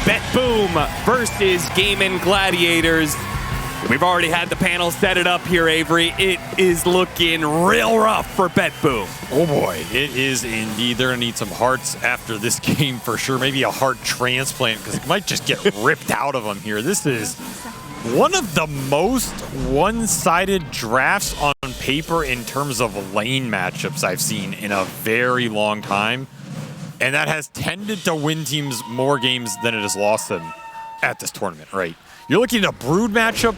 BetBoom versus Gladiators. We've already had the panel set it up here, Avery. It is looking real rough for BetBoom. Oh boy, it is indeed. They're going to need some hearts after this game for sure. Maybe a heart transplant because it might just get ripped out of them here. This is one of the most one-sided drafts on paper in terms of lane matchups I've seen in a very long time. And that has tended to win teams more games than it has lost them at this tournament, right? You're looking at a Brood matchup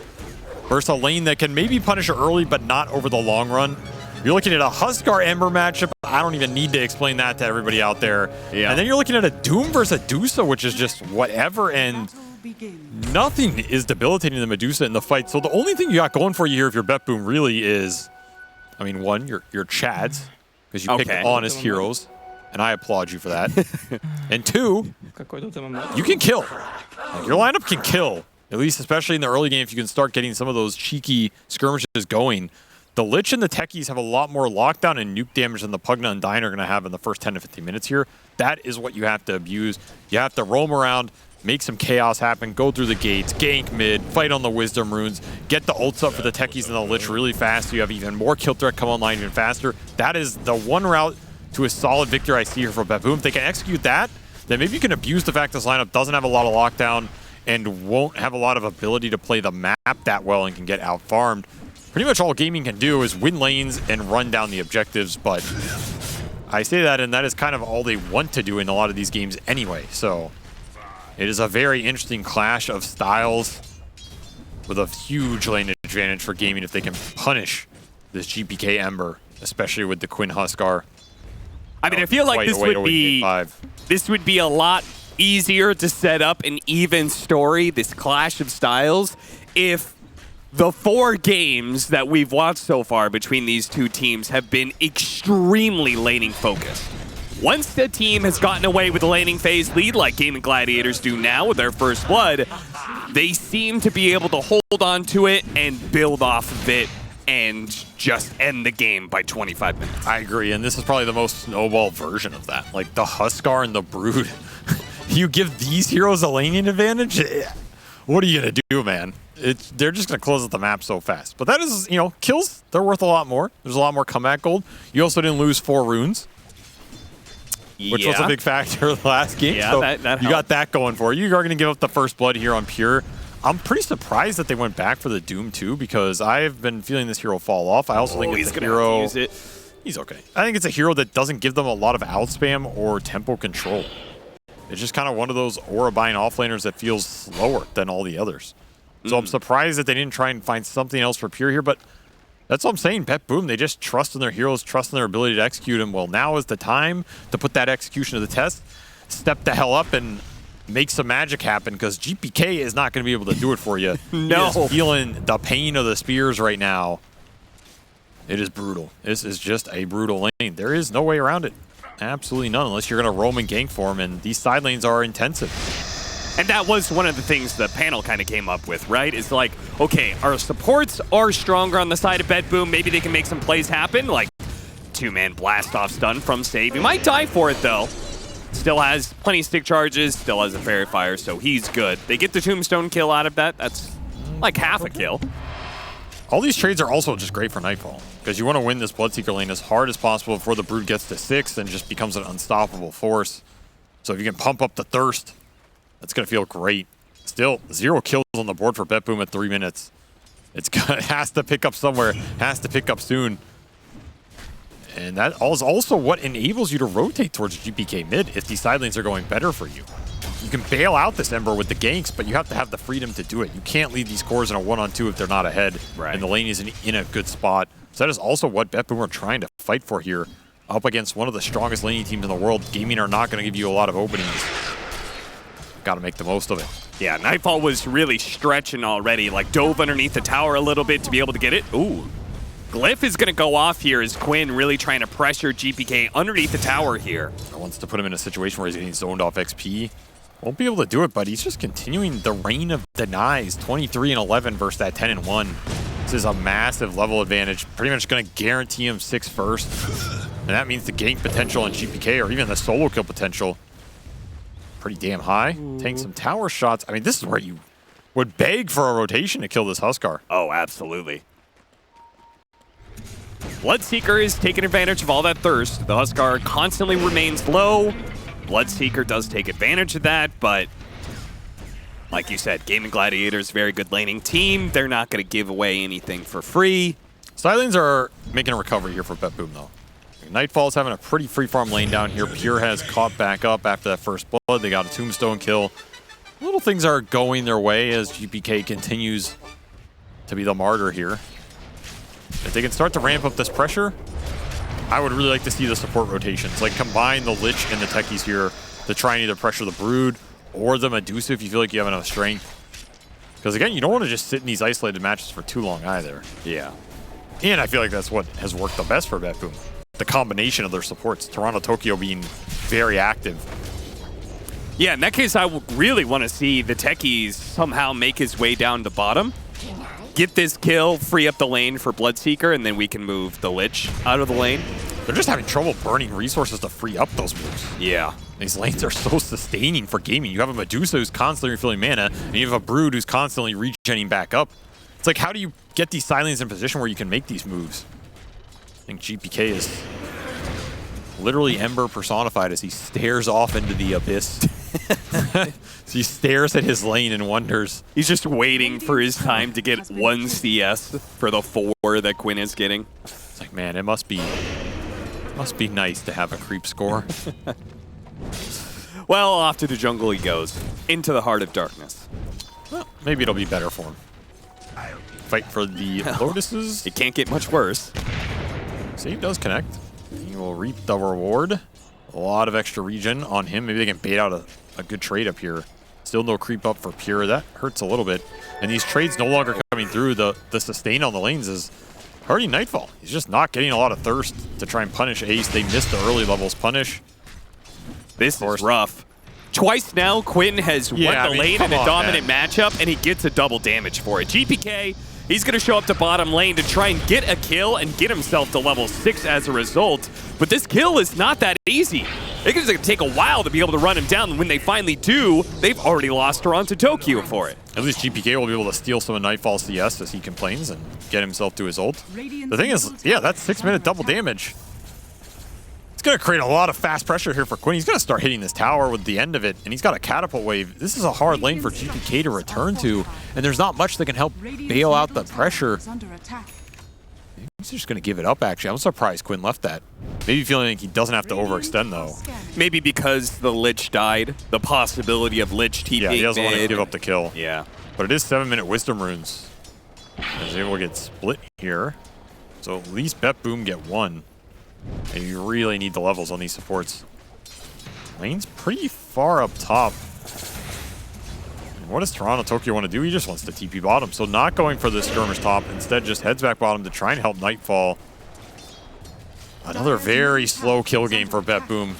versus a lane that can maybe punish it early, but not over the long run. You're looking at a Huskar Ember matchup. I don't even need to explain that to everybody out there. Yeah. And then you're looking at a Doom versus a Medusa, which is just whatever, and nothing is debilitating the Medusa in the fight. So the only thing you got going for you here if you're BetBoom really is, I mean, one, your Chads, because you picked honest heroes. And I applaud you for that. And two, you can kill. Like, your lineup can kill, at least especially in the early game if you can start getting some of those cheeky skirmishes going. The Lich and the Techies have a lot more lockdown and nuke damage than the Pugna and Dyne are going to have in the first 10 to 15 minutes here. That is what you have to abuse. You have to roam around, make some chaos happen, go through the gates, gank mid, fight on the Wisdom runes, get the ults up for the Techies and the Lich really fast so you have even more kill threat come online even faster. That is the one route to a solid victory I see here for BetBoom. If they can execute that, then maybe you can abuse the fact this lineup doesn't have a lot of lockdown and won't have a lot of ability to play the map that well and can get out-farmed. Pretty much all gaming can do is win lanes and run down the objectives, but I say that, and that is kind of all they want to do in a lot of these games anyway. So it is a very interesting clash of styles with a huge lane advantage for gaming if they can punish this GPK Ember, especially with the Quinn Huskar. I mean, I feel like this would be a lot easier to set up an even story, this clash of styles, if the 4 games that we've watched so far between these two teams have been extremely laning focused. Once the team has gotten away with the laning phase lead, like Gladiators do now with their first blood, they seem to be able to hold on to it and build off of it and just end the game by 25 minutes. I agree, and this is probably the most snowball version of that. Like the Huskar and the Brood, you give these heroes a laning advantage? What are you going to do, man? They're just going to close up the map so fast. But that is, kills, they're worth a lot more. There's a lot more comeback gold. You also didn't lose 4 runes, which was a big factor the last game. Yeah, so that you got that going for you. You are going to give up the first blood here on Pure. I'm pretty surprised that they went back for the Doom too, because I've been feeling this hero fall off. I also think it's a hero. He's okay. I think it's a hero that doesn't give them a lot of outspam or tempo control. It's just kind of one of those aura buying offlaners that feels slower than all the others. So I'm surprised that they didn't try and find something else for Pure here, but that's what I'm saying. BetBoom, they just trust in their heroes, trust in their ability to execute them. Well, now is the time to put that execution to the test. Step the hell up and make some magic happen, because GPK is not going to be able to do it for you. No. He is feeling the pain of the spears right now. It is brutal. This is just a brutal lane. There is no way around it. Absolutely none, unless you're going to roam and gank for him, and these side lanes are intensive. And that was one of the things the panel kind of came up with, right? It's like, okay, our supports are stronger on the side of BetBoom. Maybe they can make some plays happen, like 2-man blast-off stun from Save. He might die for it, though. Still has plenty of stick charges, still has a Fairy Fire, so he's good. They get the Tombstone kill out of that. That's like half a kill. All these trades are also just great for Nightfall, because you want to win this Bloodseeker lane as hard as possible before the Brood gets to 6 and just becomes an unstoppable force. So if you can pump up the Thirst, that's going to feel great. Still, 0 kills on the board for BetBoom at 3 minutes. It has to pick up somewhere, has to pick up soon. And that is also what enables you to rotate towards GPK mid if these side lanes are going better for you. You can bail out this Ember with the ganks, but you have to have the freedom to do it. You can't lead these cores in a 1-on-2 if they're not ahead, and the lane is in a good spot. So that is also what BetBoom are trying to fight for here. Up against one of the strongest laning teams in the world, gaming are not going to give you a lot of openings. Got to make the most of it. Yeah, Nightfall was really stretching already, like dove underneath the tower a little bit to be able to get it. Ooh. Glyph is going to go off here as Quinn really trying to pressure GPK underneath the tower here. Wants to put him in a situation where he's getting zoned off XP. Won't be able to do it, but he's just continuing the reign of denies. 23 and 11 versus that 10 and 1. This is a massive level advantage. Pretty much going to guarantee him 6 first. And that means the gank potential on GPK or even the solo kill potential pretty damn high. Taking some tower shots. I mean, this is where you would beg for a rotation to kill this Huskar. Oh, absolutely. Bloodseeker is taking advantage of all that thirst. The Huskar constantly remains low. Bloodseeker does take advantage of that, but like you said, Gaming Gladiators, very good laning team. They're not going to give away anything for free. Silence are making a recovery here for BetBoom, though. Nightfall's having a pretty free farm lane down here. Pure has caught back up after that first blood. They got a tombstone kill. Little things are going their way as GPK continues to be the martyr here. If they can start to ramp up this pressure, I would really like to see the support rotations. Like, combine the Lich and the Techies here to try and either pressure the Brood or the Medusa if you feel like you have enough strength. Because, again, you don't want to just sit in these isolated matches for too long either. Yeah. And I feel like that's what has worked the best for BetBoom. The combination of their supports. Toronto, Tokyo being very active. Yeah, in that case, I would really want to see the Techies somehow make his way down to bottom. Get this kill, free up the lane for Bloodseeker, and then we can move the Lich out of the lane. They're just having trouble burning resources to free up those moves. Yeah. These lanes are so sustaining for gaming. You have a Medusa who's constantly refilling mana, and you have a Brood who's constantly regenning back up. It's like, how do you get these silence in position where you can make these moves? I think GPK is literally Ember personified as he stares off into the abyss. So he stares at his lane and wonders. He's just waiting for his time to get 1 CS for the 4 that Quinn is getting. It's like, man, it must be nice to have a creep score. Well, off to the jungle he goes, into the heart of darkness. Well, maybe it'll be better for him. Fight for the Lotuses. It can't get much worse. Save does connect. He will reap the reward. A lot of extra regen on him. Maybe they can bait out a good trade up here. Still no creep up for Pure. That hurts a little bit. And these trades no longer coming through. The sustain on the lanes is hurting Nightfall. He's just not getting a lot of thirst to try and punish Ace. They missed the early levels punish. This is rough. Twice now, Quinn has won the lane in a dominant matchup, and he gets a double damage for it. GPK, he's going to show up to bottom lane to try and get a kill and get himself to level 6 as a result. But this kill is not that easy. It's going to take a while to be able to run him down, and when they finally do, they've already lost Toronto Tokyo for it. At least GPK will be able to steal some of Nightfall's CS as he complains and get himself to his ult. The thing is, yeah, that's 6-minute double damage. It's going to create a lot of fast pressure here for Quinn. He's going to start hitting this tower with the end of it, and he's got a catapult wave. This is a hard lane for GPK to return to, and there's not much that can help bail out the pressure. He's just going to give it up, actually. I'm surprised Quinn left that. Maybe feeling like he doesn't have to overextend, though. Maybe because the Lich died. The possibility of Lich TPing. Yeah, he doesn't want to give up the kill. Yeah. But it is 7-minute Wisdom Runes. He's able to get split here. So at least BetBoom get 1. And you really need the levels on these supports. Lane's pretty far up top. And what does Toronto Tokyo want to do? He just wants to TP bottom. So not going for the skirmish top. Instead just heads back bottom to try and help Nightfall. Another very slow kill game for BetBoom.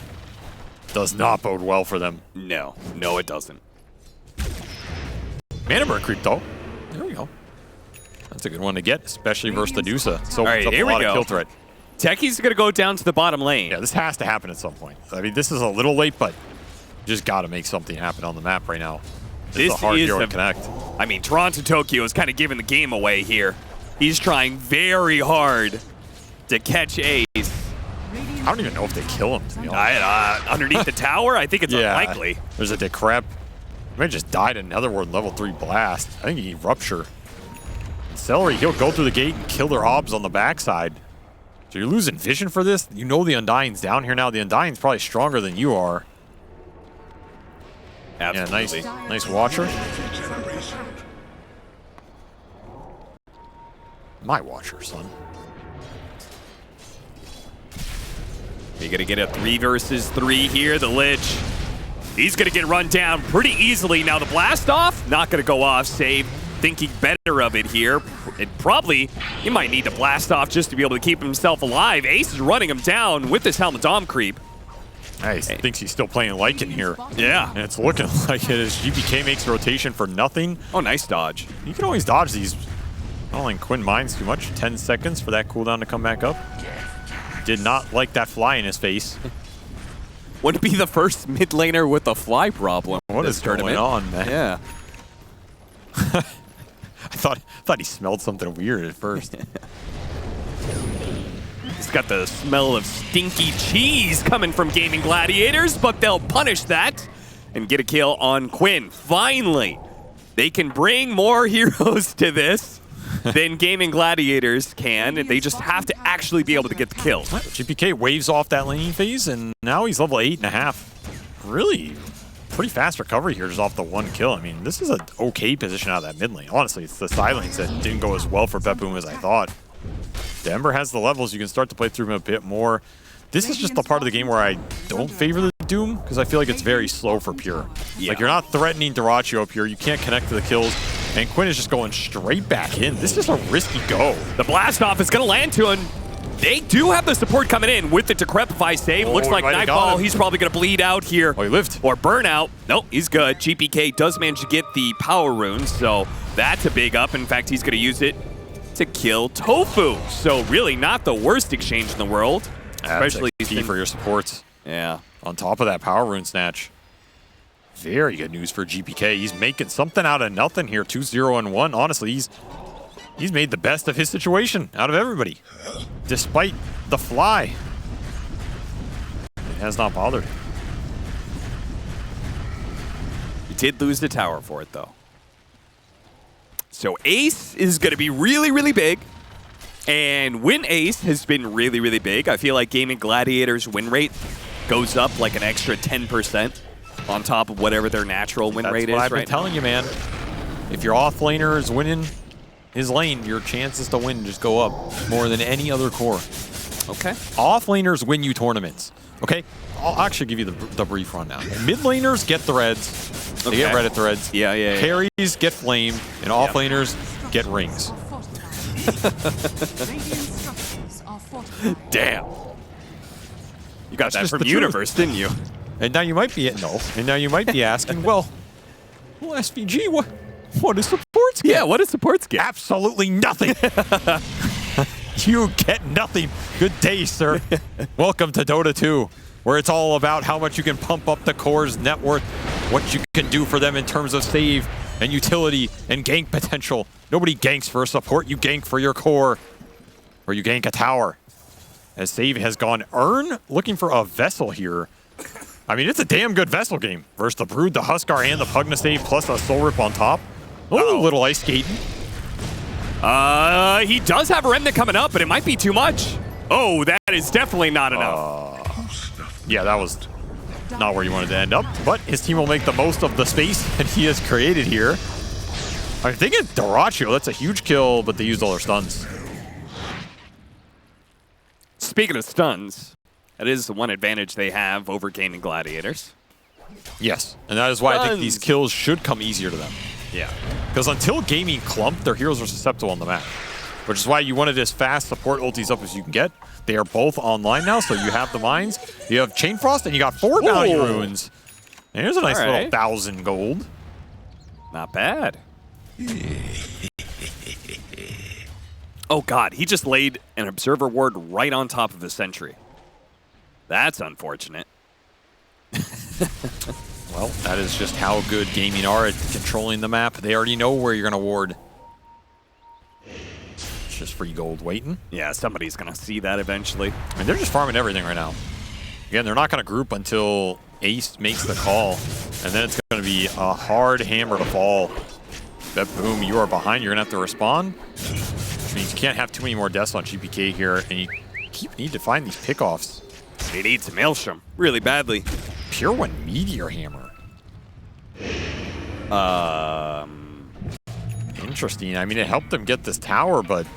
Does not bode well for them. No. No, it doesn't. Mana burn creep though. There we go. That's a good one to get, especially versus the Dusa. So right, here we go. Kill threat. Techie's going to go down to the bottom lane. Yeah, this has to happen at some point. I mean, this is a little late, but you just got to make something happen on the map right now. This is a hard hero to connect. I mean, Toronto Tokyo is kind of giving the game away here. He's trying very hard to catch Ace. I don't even know if they kill him, to be honest. Underneath the tower? I think it's unlikely. There's a decrep. He might just died in Netherworld level 3 blast. I think he Rupture. Celery, he'll go through the gate and kill their obs on the backside. So you're losing vision for this? You know the Undying's down here now. The Undying's probably stronger than you are. Absolutely. Yeah, nice Watcher. My Watcher, son. You're going to get a 3 versus 3 here. The Lich, he's going to get run down pretty easily. Now the blast off, not going to go off. Save, thinking better of it here. And probably, he might need to blast off just to be able to keep himself alive. Ace is running him down with this Helmet Dom creep. Nice. Thinks he's still playing Lycan here. Yeah. And it's looking like it as GPK makes a rotation for nothing. Oh, nice dodge. You can always dodge these. I don't think Quinn minds too much. 10 seconds for that cooldown to come back up. Did not like that fly in his face. Wouldn't be the first mid laner with a fly problem. What is going on, man? Yeah. I thought he smelled something weird at first. He's got the smell of stinky cheese coming from Gaming Gladiators, but they'll punish that and get a kill on Quinn. Finally, they can bring more heroes to this than Gaming Gladiators can, and they just have to actually be able to get the kills. GPK waves off that laning phase, and now he's level 8.5. Really pretty fast recovery here just off the one kill. I mean, this is an okay position out of that mid lane. Honestly, it's the side lanes that didn't go as well for BetBoom as I thought. Denver has the levels. You can start to play through him a bit more. This is just the part of the game where I don't favor the Doom, because I feel like it's very slow for Pure. Yeah. Like, you're not threatening Dyrachyo up here. You can't connect to the kills. And Quinn is just going straight back in. This is a risky go. The blast off is going to land to him. They do have the support coming in with the Decrepify save. Looks like Nightfall, he's probably going to bleed out here. Oh, he lived. Or burn out. Nope, he's good. GPK does manage to get the power runes, so that's a big up. In fact, he's going to use it to kill Tofu. So really not the worst exchange in the world. Especially key for your supports. Yeah. On top of that power rune snatch. Very good news for GPK. He's making something out of nothing here. 2-0-1. Honestly, he's made the best of his situation out of everybody. Despite the fly. It has not bothered. He did lose the tower for it, though. So Ace is going to be really, really big. And win Ace has been really, really big. I feel like Gaming Gladiators win rate goes up like an extra 10% on top of whatever their natural win rate is. That's what I've been right telling you, man. If your off laner is winning his lane, your chances to win just go up more than any other core. Okay. Off laners win you tournaments. Okay? I'll actually give you the brief rundown. Mid laners get threads. They get Reddit threads. Yeah. Carries get flame, and off laners get rings. Damn. You got that from Universe, didn't you? And now you might be asking, well, SVG, what does supports get? Yeah, what does supports get? Absolutely nothing. You get nothing. Good day, sir. Welcome to Dota2, where it's all about how much you can pump up the core's net worth, what you can do for them in terms of save and utility and gank potential. Nobody ganks for a support, you gank for your core, or you gank a tower. As save has gone Earn, looking for a Vessel here. I mean, it's a damn good Vessel game versus the Brood, the Huskar, and the Pugna save, plus a Soul Rip on top. Oh, little ice skating. He does have a Remnant coming up, but it might be too much. Oh, that is definitely not enough. Yeah, that was not where you wanted to end up, but his team will make the most of the space that he has created here. I'm thinking Dyrachyo, that's a huge kill, but they used all their stuns. Speaking of stuns, that is the one advantage they have over Gaming Gladiators. Yes, and that is why I think these kills should come easier to them. Yeah. Because until Gaming clumped, their heroes are susceptible on the map. Which is why you wanted as fast support ultis up as you can get. They are both online now, so you have the mines. You have Chain Frost, and you got 4 bounty runes. And here's a nice little 1,000 gold. Not bad. Oh god, he just laid an Observer Ward right on top of the Sentry. That's unfortunate. Well, that is just how good Gaming are at controlling the map. They already know where you're going to ward. It's just free gold waiting. Yeah, somebody's going to see that eventually. I mean, they're just farming everything right now. Again, they're not going to group until Ace makes the call. And then it's going to be a hard hammer to fall. BetBoom, you are behind. You're going to have to respond. Which means you can't have too many more deaths on GPK here. And you need to find these pickoffs. They need some Maelstrom really badly. Pure One Meteor Hammer. Interesting. I mean, it helped them get this tower, but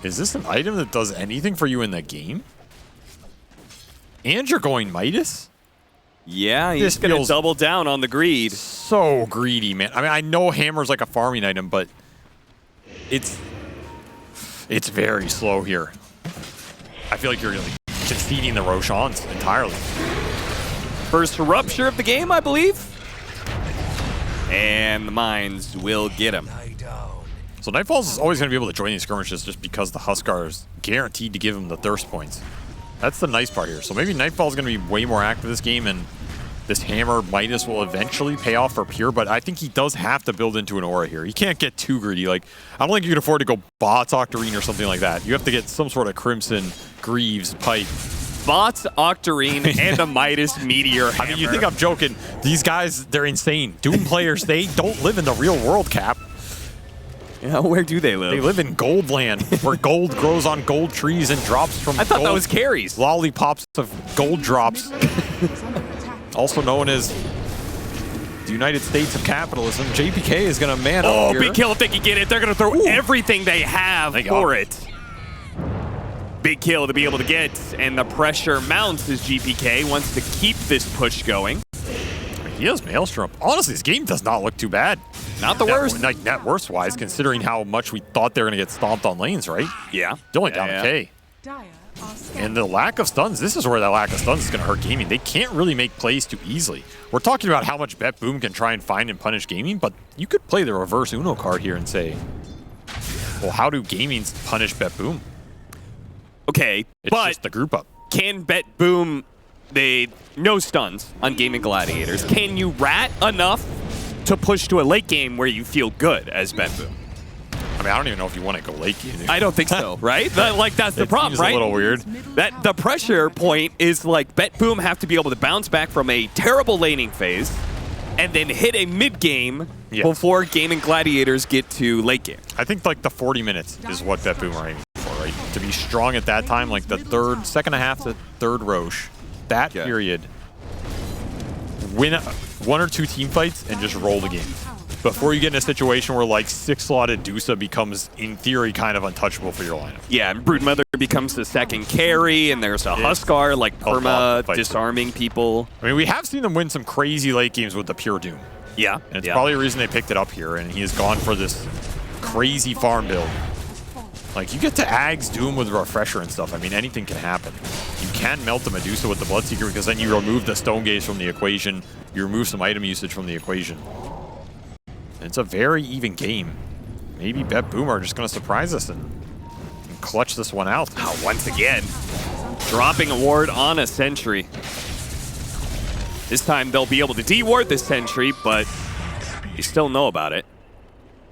is this an item that does anything for you in the game? And you're going Midas? Yeah, he's going to double down on the greed. So greedy, man. I mean, I know Hammer's like a farming item, but it's very slow here. I feel like you're really conceding the Roshans entirely. First rupture of the game, I believe. And the mines will get him. So Nightfalls is always going to be able to join these skirmishes just because the Huskar is guaranteed to give him the thirst points. That's the nice part here. So maybe Nightfall's going to be way more active this game, and this Hammer Midas will eventually pay off for Pure, but I think he does have to build into an aura here. He can't get too greedy. Like, I don't think you can afford to go Bots, Octarine, or something like that. You have to get some sort of Crimson, Greaves, Pipe. Bots, Octarine, and a Midas Meteor Hammer. I mean, you think I'm joking. These guys, they're insane. Doom players, they don't live in the real world, Cap. Yeah, where do they live? They live in gold land, where gold grows on gold trees and drops from I thought that was carries. Lollipops of gold drops. Also known as the United States of Capitalism. JPK is going to man up here. Big kill if they can get it. They're going to throw everything they have for it. Big kill to be able to get, and the pressure mounts as GPK wants to keep this push going. He has Maelstrom. Honestly, this game does not look too bad. Not the worst. Like, net worst-wise, considering how much we thought they were going to get stomped on lanes, right? Yeah. They're only down to K. And the lack of stuns, this is where that lack of stuns is going to hurt gaming. They can't really make plays too easily. We're talking about how much BetBoom can try and find and punish gaming, but you could play the reverse Uno card here and say, well, how do gaming punish BetBoom? Okay, it's but just the group up. Can BetBoom, no stuns on Gaming Gladiators. Can you rat enough to push to a late game where you feel good as BetBoom? I mean, I don't even know if you want to go late game. I don't think so, right? That's the problem, right? It's a little weird. The pressure point is like BetBoom have to be able to bounce back from a terrible laning phase and then hit a mid-game before Gaming Gladiators get to late game. I think like the 40 minutes is what BetBoom are aiming for, right? To be strong at that time, like the second half to third Roche, that period, win one or two team fights and just roll the game. Before you get in a situation where like 6-slotted Dusa becomes, in theory, kind of untouchable for your lineup. Yeah, and Broodmother becomes the second carry, and there's a Huskar like perma disarming people. I mean, we have seen them win some crazy late games with the Pure Doom. Yeah. And it's probably a reason they picked it up here, and he has gone for this crazy farm build. Like, you get to Ags Doom with Refresher and stuff. I mean, anything can happen. You can melt the Medusa with the Bloodseeker because then you remove the Stone Gaze from the equation. You remove some item usage from the equation. It's a very even game. Maybe BetBoom are just going to surprise us and clutch this one out. Oh, once again, dropping a ward on a Sentry. This time they'll be able to de-ward this Sentry, but you still know about it.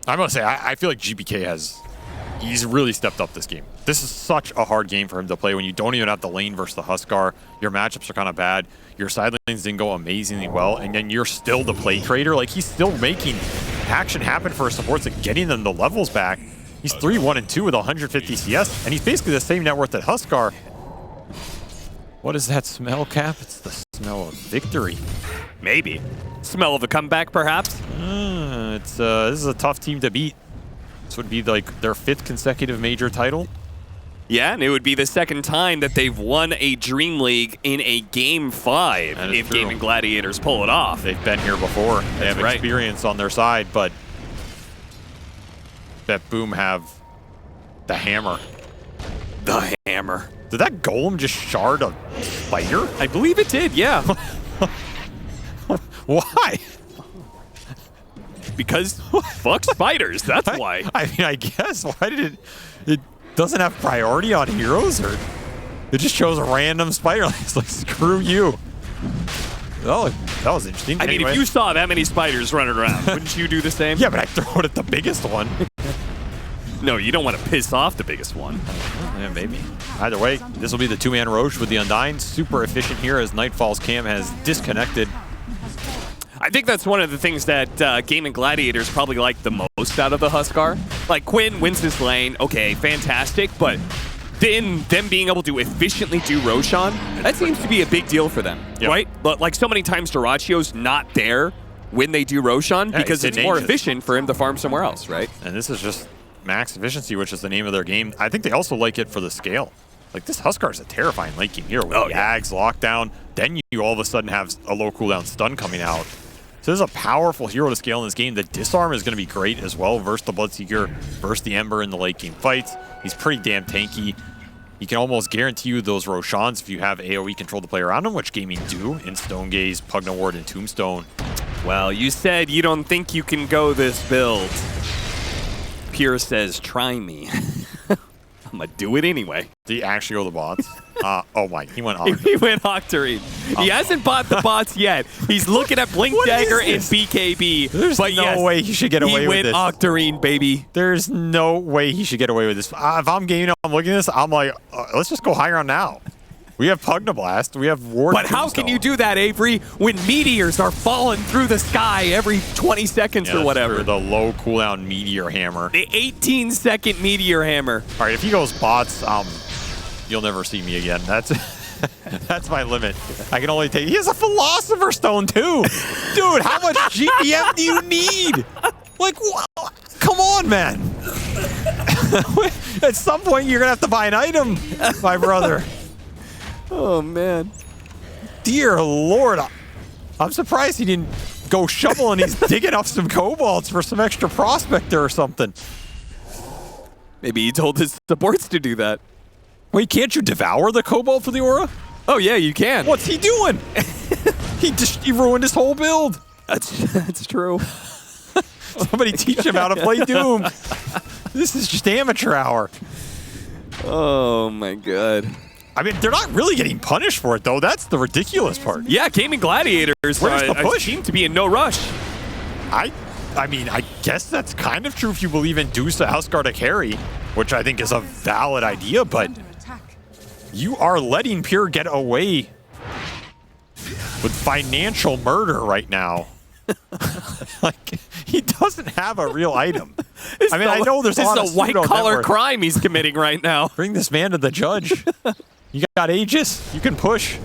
I must say, I feel like GPK he's really stepped up this game. This is such a hard game for him to play when you don't even have the lane versus the Huskar. Your matchups are kind of bad. Your side lanes didn't go amazingly well, and then you're still the play creator. Like, he's still making action happen for his supports and getting them the levels back. He's 3-1-2 with 150 CS, and he's basically the same net worth that Huskar. What is that smell, Cap? It's the smell of victory. Maybe. Smell of a comeback, perhaps? This is a tough team to beat. This would be like their 5th consecutive major title. Yeah, and it would be the second time that they've won a DreamLeague in a Game 5 if Gaming Gladiators pull it off. They've been here before. They have experience on their side, but BetBoom have the hammer. The hammer. Did that golem just shard a spider? I believe it did, yeah. Why? Because fuck spiders, that's why. I mean, I guess. Why did it doesn't have priority on heroes, or it just shows a random spider? It's like, screw you. Oh, that was interesting. I mean, if you saw that many spiders running around, wouldn't you do the same? Yeah, but I throw it at the biggest one. No, you don't want to piss off the biggest one. Yeah, maybe. Either way, this will be the 2-man Roche with the Undying. Super efficient here as Nightfall's cam has disconnected. I think that's one of the things that Gaming Gladiators probably like the most out of the Huskar. Like, Quinn wins this lane, okay, fantastic, but then them being able to efficiently do Roshan, that seems to be a big deal for them, right? But like, so many times Duracio's not there when they do Roshan because it's more efficient for him to farm somewhere else, right? And this is just max efficiency, which is the name of their game. I think they also like it for the scale. Like, this Huskar is a terrifying late game here with the Ags lockdown. Then you all of a sudden have a low cooldown stun coming out. So this is a powerful hero to scale in this game. The disarm is going to be great as well versus the Bloodseeker, versus the Ember in the late game fights. He's pretty damn tanky. He can almost guarantee you those Roshans if you have AoE control the play around him, which gaming do in Stone Gaze, Pugna Ward, and Tombstone. Well, you said you don't think you can go this build. Pure says, try me. I'm going to do it anyway. Did he actually go the bots? Oh my, he went Octarine. He went Octarine. He hasn't bought the bots yet. He's looking at Blink Dagger and BKB. There's no way he should get away with this. He went Octarine, baby. There's no way he should get away with this. If I'm gaming, I'm looking at this, I'm like, let's just go high ground now. We have Pugnablast. We have Ward. But how can you do that, Avery, when meteors are falling through the sky every 20 seconds or whatever? The low cooldown Meteor Hammer. The 18-second Meteor Hammer. All right, if he goes bots, you'll never see me again. That's that's my limit. I can only take. He has a Philosopher Stone too, dude. How much GPM do you need? Like, come on, man. At some point, you're gonna have to buy an item, my brother. Oh man, dear Lord, I'm surprised he didn't go shovel and he's digging up some kobolds for some extra prospector or something. Maybe he told his supports to do that. Wait, can't you devour the kobold for the aura? Oh yeah, you can. What's he doing? he ruined his whole build. That's true. Somebody teach him how to play Doom. This is just amateur hour. Oh my god. I mean, they're not really getting punished for it, though. That's the ridiculous part. Yeah, Gaming Gladiators Where's the push? seem to be in no rush. I mean, I guess that's kind of true if you believe in Dusa Houseguard to carry, which I think is a valid idea, but you are letting Pure get away with financial murder right now. Like, he doesn't have a real item. I mean, I know there's a lot of white-collar crime he's committing right now. Bring this man to the judge. You got Aegis. You can push.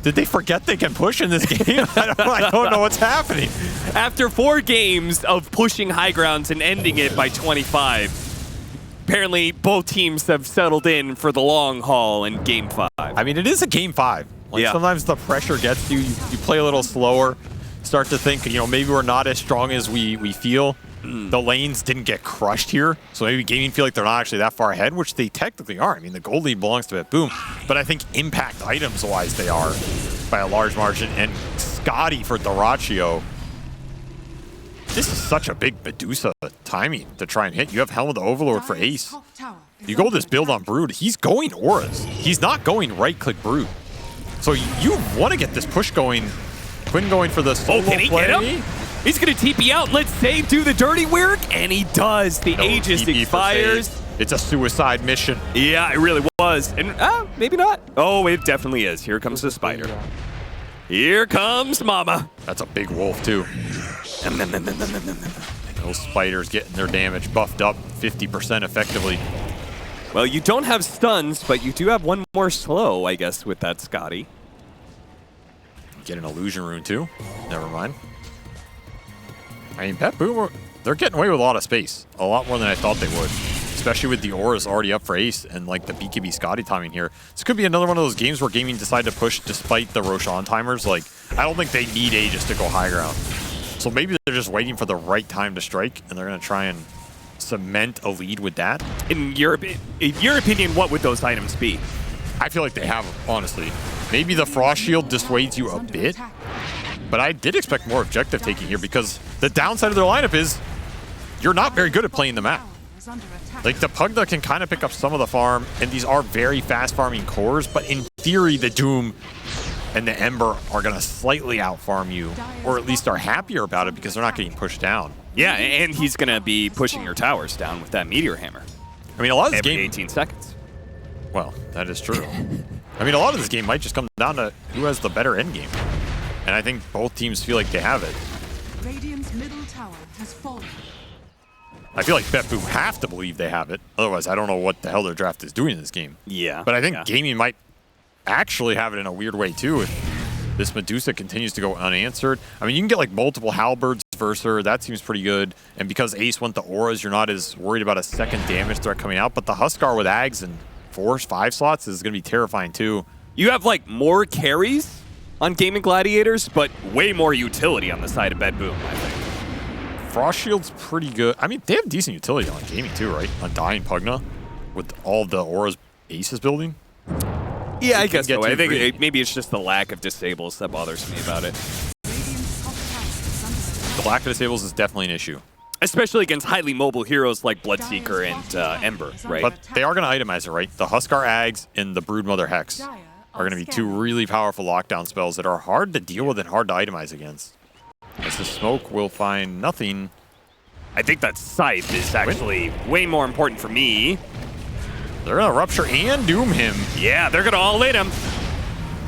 Did they forget they can push in this game? I don't know what's happening. After 4 games of pushing high grounds and ending it by 25, apparently both teams have settled in for the long haul in Game 5. I mean, it is a Game 5. Like, sometimes the pressure gets you. You play a little slower. Start to think, maybe we're not as strong as we feel. The lanes didn't get crushed here, so maybe gaming feel like they're not actually that far ahead, which they technically are. I mean, the gold lead belongs to BetBoom, but I think impact items-wise they are by a large margin. And Scotty for Dyrachyo. This is such a big Medusa timing to try and hit. You have Helm of the Overlord for Ace. You go this build on Brood, he's going auras. He's not going right-click Brood. So you want to get this push going. Quinn going for the solo can he play. Get him? He's going to TP out. Let's save, do the dirty work. And he does. The Aegis expires. It's a suicide mission. Yeah, it really was. And maybe not. Oh, it definitely is. Here comes the spider. Here comes Mama. That's a big wolf, too. Those spiders getting their damage buffed up 50% effectively. Well, you don't have stuns, but you do have one more slow, I guess, with that Scotty. Get an illusion rune, too. Never mind. I mean, BetBoom, they're getting away with a lot of space. A lot more than I thought they would. Especially with the auras already up for Ace and like the BKB Scotty timing here. This could be another one of those games where gaming decided to push despite the Roshan timers. Like, I don't think they need Aegis to go high ground. So maybe they're just waiting for the right time to strike, and they're going to try and cement a lead with that. In your opinion, what would those items be? I feel like they have them, honestly. Maybe the Frost Shield dissuades you a bit, but I did expect more objective taking here because the downside of their lineup is you're not very good at playing the map. Like, the Pugna can kind of pick up some of the farm, and these are very fast farming cores, but in theory, the Doom and the Ember are going to slightly out-farm you, or at least are happier about it because they're not getting pushed down. Yeah, and he's going to be pushing your towers down with that Meteor Hammer. I mean, a lot of this every game... 18 seconds. Well, that is true. I mean, a lot of this game might just come down to who has the better end game. And I think both teams feel like they have it. Radiant's middle tower has fallen. I feel like BetBoom have to believe they have it. Otherwise, I don't know what the hell their draft is doing in this game. Yeah. But I think gaming might actually have it in a weird way, too, if this Medusa continues to go unanswered. I mean, you can get, like, multiple Halberds versus her. That seems pretty good. And because Ace went the auras, you're not as worried about a second damage threat coming out. But the Huskar with Ags and 4-5 slots is going to be terrifying, too. You have, like, more carries on Gaming Gladiators, but way more utility on the side of BetBoom, I think. Frost Shield's pretty good. I mean, they have decent utility on gaming too, right? On Dying Pugna with all the auras Ace is building. Yeah, I guess so. I think maybe it's just the lack of disables that bothers me about it. The lack of disables is definitely an issue. Especially against highly mobile heroes like Bloodseeker and Ember, right? But they are going to itemize it, right? The Huskar Ags and the Broodmother Hex are going to be two really powerful lockdown spells that are hard to deal with and hard to itemize against. As the smoke will find nothing. I think that Scythe is actually way more important for me. They're going to Rupture and Doom him. Yeah, they're going to all-in him.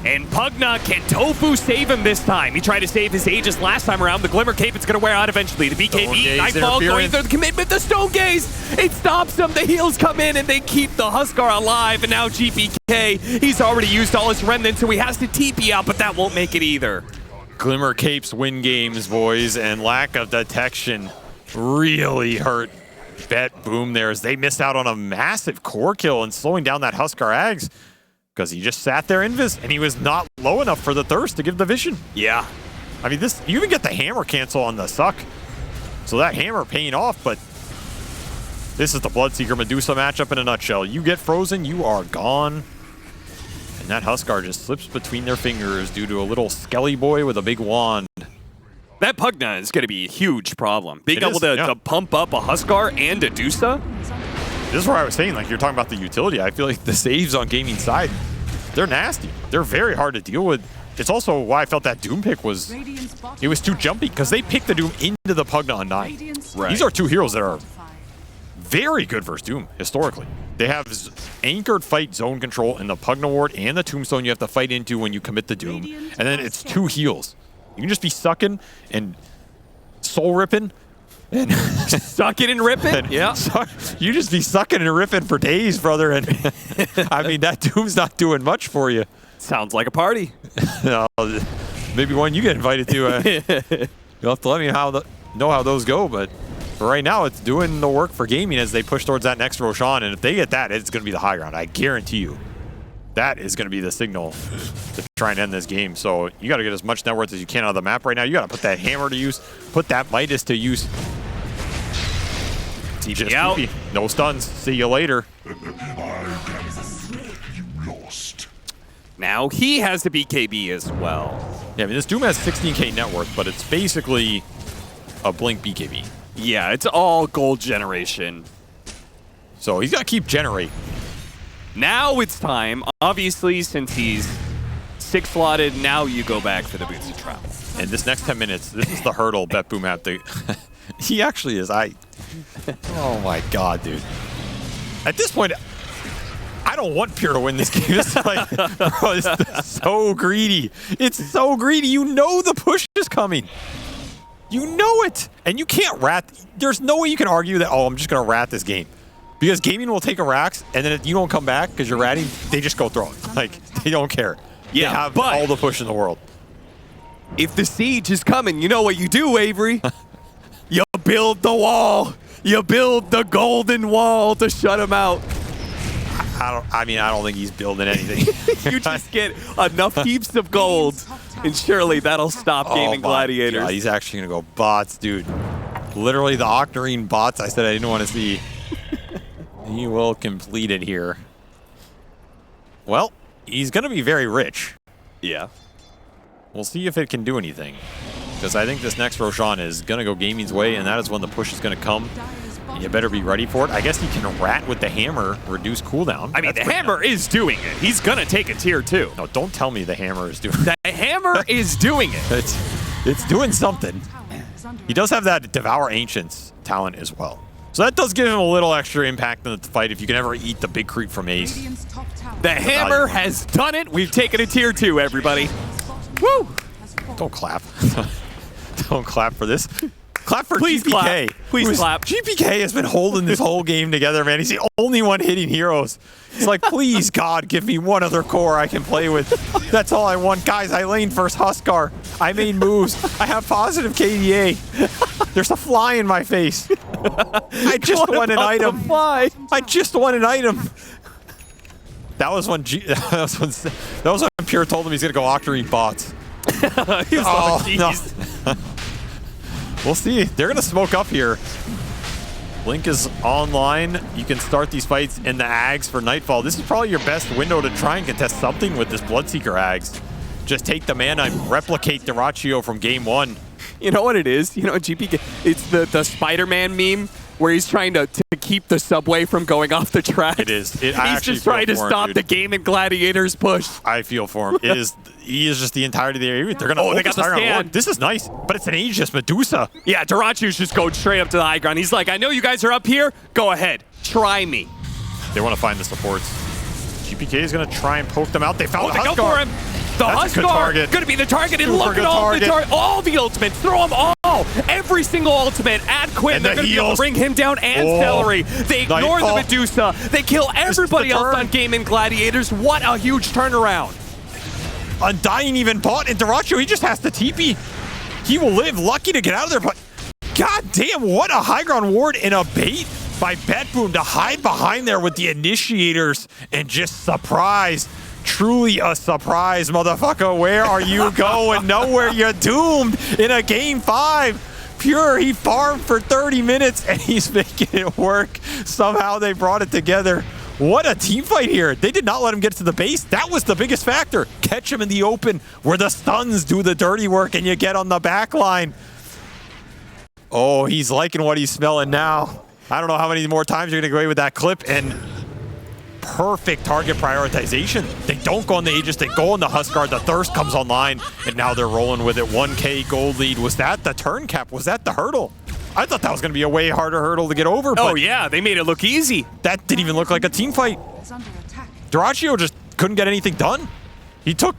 And Pugna, can Tofu save him this time? He tried to save his Aegis last time around. The Glimmer Cape, it's going to wear out eventually. The BKB, Nightfall going through the commitment. The Stone Gaze, it stops him. The heals come in and they keep the Huskar alive. And now GPK, he's already used all his remnants, so he has to TP out, but that won't make it either. Glimmer Capes win games, boys, and lack of detection really hurt BetBoom there as they missed out on a massive core kill and slowing down that Huskar Ags. Because he just sat there invis, and he was not low enough for the Thirst to give the vision. Yeah. I mean, this you even get the hammer cancel on the Suck. So that hammer paying off, but this is the Bloodseeker Medusa matchup in a nutshell. You get frozen, you are gone. And that Huskar just slips between their fingers due to a little skelly boy with a big wand. That Pugna is going to be a huge problem. Being able to pump up a Huskar and a Dusa. This is where I was saying, like, you're talking about the utility. I feel like the saves on gaming side, they're nasty. They're very hard to deal with. It's also why I felt that Doom pick was, it was too jumpy, because they picked the Doom into the Pugna on 9. Right. These are two heroes that are very good versus Doom, historically. They have anchored fight zone control in the Pugna ward and the Tombstone you have to fight into when you commit the Doom. And then it's 2 heals. You can just be sucking and soul ripping. And sucking and ripping? Yeah. You just be sucking and ripping for days, brother. And I mean, that Doom's not doing much for you. Sounds like a party. No, maybe one you get invited to. You'll have to let me know how those go. But for right now, it's doing the work for gaming as they push towards that next Roshan. And if they get that, it's going to be the high ground. I guarantee you. That is going to be the signal to try and end this game. So you got to get as much net worth as you can out of the map right now. You got to put that hammer to use, put that Midas to use. TJ out. No stuns. See you later. Now he has the BKB as well. Yeah, I mean, this Doom has 16k net worth, but it's basically a Blink BKB. Yeah, it's all gold generation. So he's got to keep generating. Now it's time. Obviously, since he's 6-slotted, now you go back for the boots of travel. And this next 10 minutes, this is the hurdle BetBoom have to... He actually is. Oh my god, dude. At this point, I don't want Pure to win this game. It's like, bro, it's so greedy. It's so greedy. You know the push is coming. You know it. And you can't rat. There's no way you can argue that, oh, I'm just going to rat this game. Because gaming will take a Rax, and then if you don't come back because you're ratting, they just go throw it. Like, they don't care. Yeah, they have all the push in the world. If the siege is coming, you know what you do, Avery? You build the wall. You build the golden wall to shut him out. I don't think he's building anything. You just get enough heaps of gold, and surely that'll stop gaming Gladiators. God, he's actually going to go bots, dude. Literally the Octarine bots I said I didn't want to see. He will complete it here. Well, he's going to be very rich. Yeah. We'll see if it can do anything. Because I think this next Roshan is going to go gaming's way, and that is when the push is going to come. You better be ready for it. I guess he can rat with the hammer, reduce cooldown. I mean, the hammer is doing it. He's going to take a tier 2. No, don't tell me the hammer is doing it. The hammer is doing it. It's doing something. He does have that Devour Ancients talent as well. So that does give him a little extra impact in the fight if you can ever eat the big creep from Ace. The hammer has done it. We've taken a tier 2, everybody. Woo! Don't clap. Don't clap for this. Clap for Please GPK. Clap. Please clap. GPK has been holding this whole game together, man. He's the only one hitting heroes. It's like, please, God, give me one other core I can play with. That's all I want. Guys, I lane first Huskar. I made moves. I have positive KDA. There's a fly in my face. I just want an item. I just want an item. That was when Pure told him he's gonna go Octarine bots. He was like, no. We'll see. They're gonna smoke up here. Blink is online. You can start these fights in the Ags for Nightfall. This is probably your best window to try and contest something with this Bloodseeker Ags. Just take the mana and replicate Dyrachyo from game 1. You know what it is? You know, GPK, it's the Spider-Man meme where he's trying to keep the subway from going off the track. It is. He's just trying to stop the game and Gladiators push. I feel for him. He is just the entirety of the area. They're going to they got the stand. This is nice, but it's an Aegis Medusa. Yeah, Dyrachio's just going straight up to the high ground. He's like, I know you guys are up here. Go ahead. Try me. They want to find the supports. GPK is going to try and poke them out. They found the Huskar. They go for him. The Huskar going to be the target, and look at all the ultimates. Throw them all. Every single ultimate at Quinn. They're going to be able to bring him down and Celery. They ignore the Medusa. They kill everybody else on Gaming Gladiators. What a huge turnaround. Undying even bought, and Dyrachio, he just has to TP. He will live. Lucky to get out of there, but god damn, what a high ground ward and a bait by BetBoom to hide behind there with the initiators and just surprise. Truly a surprise, motherfucker. Where are you going? Nowhere. You're doomed in a game 5. Pure, he farmed for 30 minutes and he's making it work. Somehow they brought it together. What a team fight here. They did not let him get to the base. That was the biggest factor. Catch him in the open where the stuns do the dirty work and you get on the back line. Oh, he's liking what he's smelling now. I don't know how many more times you're going to go away with that clip, and perfect target prioritization. They don't go on the Aegis, they go on the Huskar. The Thirst comes online, and now they're rolling with it. 1K gold lead. Was that the turn cap? Was that the hurdle? I thought that was going to be a way harder hurdle to get over. Oh, yeah, they made it look easy. That didn't even look like a team fight. Dyrachio just couldn't get anything done. He took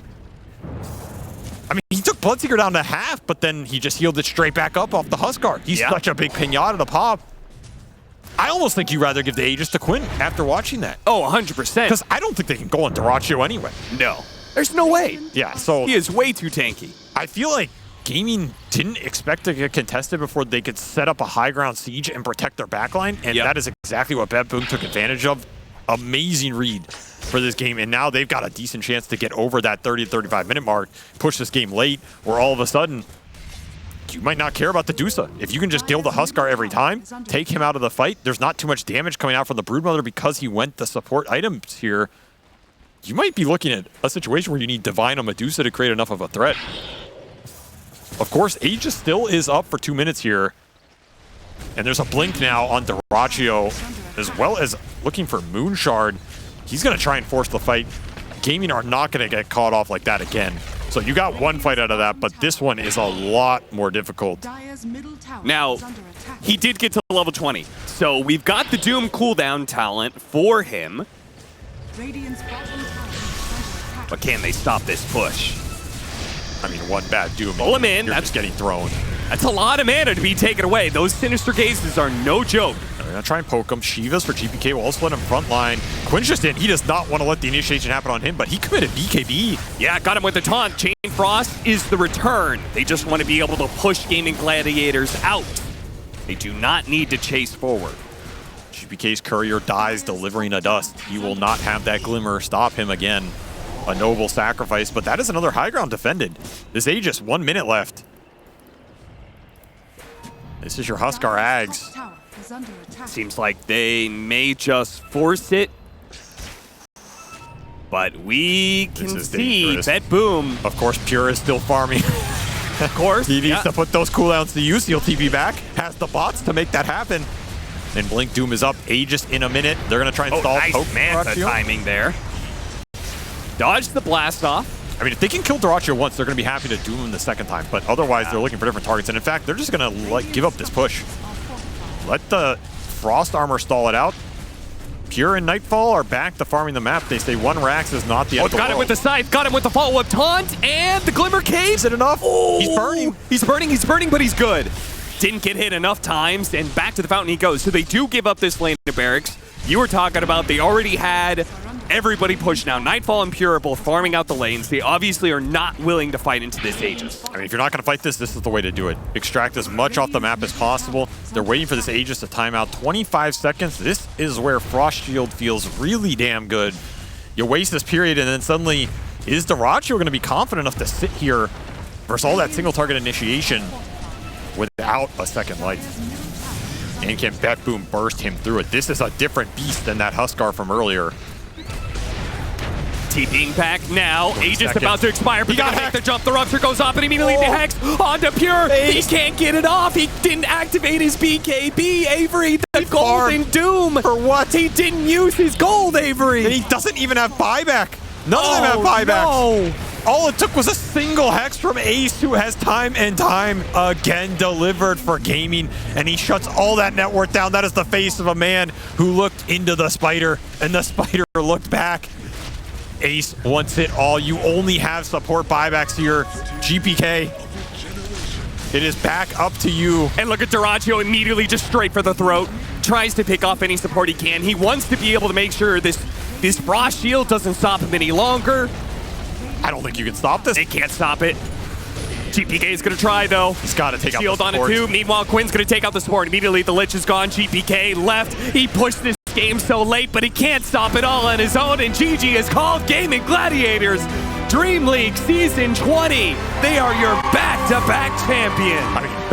Bloodseeker down to half, but then he just healed it straight back up off the Huskar. He's such a big pinata to pop. I almost think you'd rather give the Aegis to Quinn after watching that. Oh, 100%. Because I don't think they can go on Dyrachio anyway. No. There's no way. Yeah, so he is way too tanky. I feel like Gaming didn't expect to get contested before they could set up a high ground siege and protect their backline, and that is exactly what BetBoom took advantage of. Amazing read for this game, and now they've got a decent chance to get over that 30 to 35 minute mark, push this game late, where all of a sudden you might not care about the Dusa. If you can just kill the Huskar every time, take him out of the fight, there's not too much damage coming out from the Broodmother because he went the support items here. You might be looking at a situation where you need Divine on Medusa to create enough of a threat. Of course, Aegis still is up for 2 minutes here. And there's a blink now on Dyrachio, as well as looking for Moonshard. He's going to try and force the fight. Gaming are not going to get caught off like that again. So you got one fight out of that, but this one is a lot more difficult. Now, he did get to level 20. So we've got the Doom cooldown talent for him. But can they stop this push? I mean, one bad Doom. Pull him in. You're just getting thrown. That's a lot of mana to be taken away. Those Sinister Gazes are no joke. They're going to try and poke him. Shivas for GPK will also let him front line. Quinn's just in. He does not want to let the initiation happen on him, but he committed BKB. Yeah, got him with the taunt. Chain Frost is the return. They just want to be able to push Gaming Gladiators out. They do not need to chase forward. GPK's courier dies delivering a dust. He will not have that glimmer stop him again. A noble sacrifice, but that is another high ground defended. This Aegis, 1 minute left. This is your Huskar Ags. Seems like they may just force it. But we can see BetBoom. Of course, Pure is still farming. Of course. He needs to put those cooldowns to use. He'll TP back. Has the bots to make that happen. And Blink Doom is up. Aegis in a minute. They're going to try and stall nice poke. Manta timing there. Dodge the blast off. I mean, if they can kill Dyrachio once, they're going to be happy to doom him the second time. But otherwise, they're looking for different targets. And in fact, they're just going to give up this push. Let the Frost Armor stall it out. Pure and Nightfall are back to farming the map. They say one Rax is not the end of the world. Got him with the scythe, got him with the follow-up taunt, and the Glimmer Cave. Is it enough? Oh, he's burning. He's burning, but he's good. Didn't get hit enough times, and back to the fountain he goes. So they do give up this lane to Barracks. You were talking about they already had everybody pushed now. Nightfall and Pure are both farming out the lanes. They obviously are not willing to fight into this Aegis. I mean, if you're not going to fight this, this is the way to do it. Extract as much off the map as possible. They're waiting for this Aegis to time out. 25 seconds. This is where Frost Shield feels really damn good. You waste this period, and then suddenly, is Dyrachio going to be confident enough to sit here versus all that single target initiation without a second life? And can BetBoom burst him through it? This is a different beast than that Huskar from earlier. TPing back now. Aegis about to expire, but He got they make hacked. the jump. The rupture goes off, and immediately the Hex onto Pure. He can't get it off. He didn't activate his BKB. Avery, the golden doom. For what? He didn't use his gold, Avery. And he doesn't even have buyback. None of them have buybacks. No. All it took was a single Hex from Ace, who has time and time again delivered for gaming, and he shuts all that net worth down. That is the face of a man who looked into the spider, and the spider looked back. Ace wants it all. You only have support buybacks here. GPK, it is back up to you. And look at Duraggio immediately just straight for the throat. Tries to pick off any support he can. He wants to be able to make sure this Frost Shield doesn't stop him any longer. I don't think you can stop this. They can't stop it. GPK is going to try, though. He's got to take out the Shield on it, support. too. Meanwhile, Quinn's going to take out the support. Immediately, the Lich is gone. GPK left. He pushed this game so late, but he can't stop it all on his own, and GG is called Gaming Gladiators. DreamLeague Season 20. They are your back-to-back champion. I mean,